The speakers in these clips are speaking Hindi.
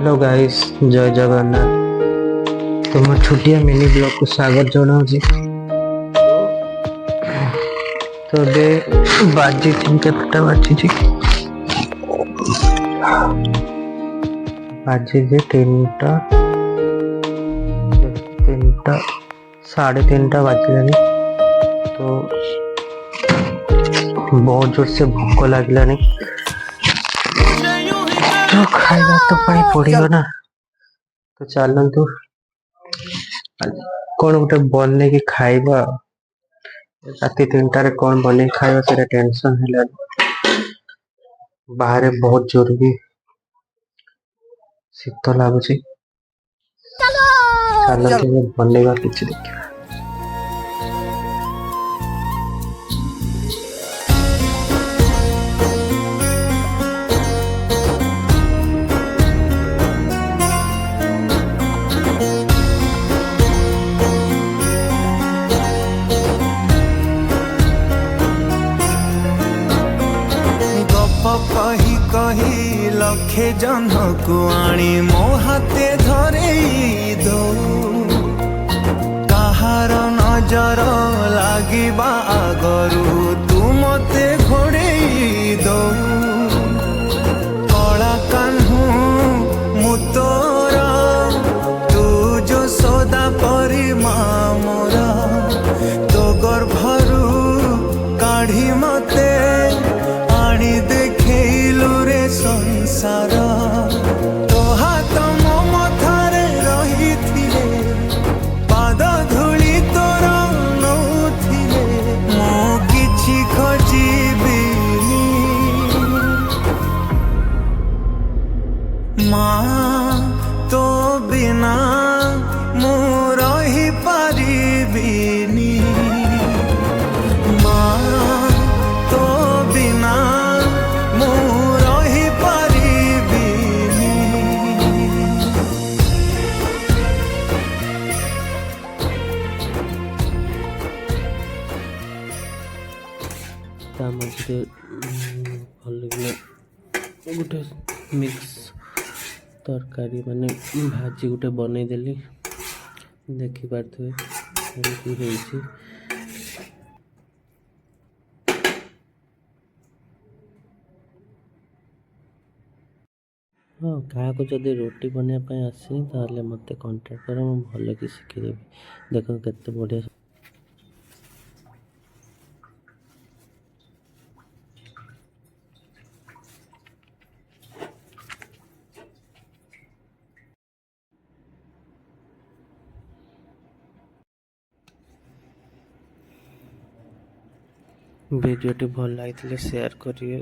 हेलो गाइस, जय जगन्नाथ। तुम छुट्टिया मिनी ब्लॉग को स्वागत जनाऊँ। तो अबे बाजी केतटा बाजी बाजी तीनटा तीनटा 3:30 बाजिलानी। तो बहुत जोर से भोक लगलानी, तो खाइबा तो पाई पड़ियो ना। तो चलतु कौन गोटे बन की खाइबा। राति 3टार कौन बन खाइबा से टेंशन है। बाहर बहुत जोर भी शीत लगुच। चलतु बनवा किसी देखिए। कही कही लखे जन को आनी मो हाथे धरे दो। कहार नजर लागिबा आगरू तू मते घोड़े दो। कला कान्हू मु तोर तू जो सदा परी मोरा। तो गर्भरू काढ़ी मते देखलु रे संसार। तो हाथ मो मथारे रही थिले, पाद धूली तोर नौथिले। मो किछि खोजिबिनी माँ, तो बिना मु रही पारिबिनी। मझे भल गोटे मिक्स तरकारी माने भाजी गोटे बनईदेली। देखिपे हाँ, क्या जदि रोटी बनवाई आसनी ताले मत कंटाक्ट कर, मुझे भल कि शिखीदेवी। देख केते बढ़िया वीडियो भल लगी शेयर करिए,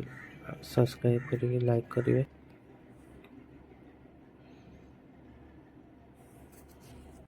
सब्सक्राइब करिए, लाइक करिए।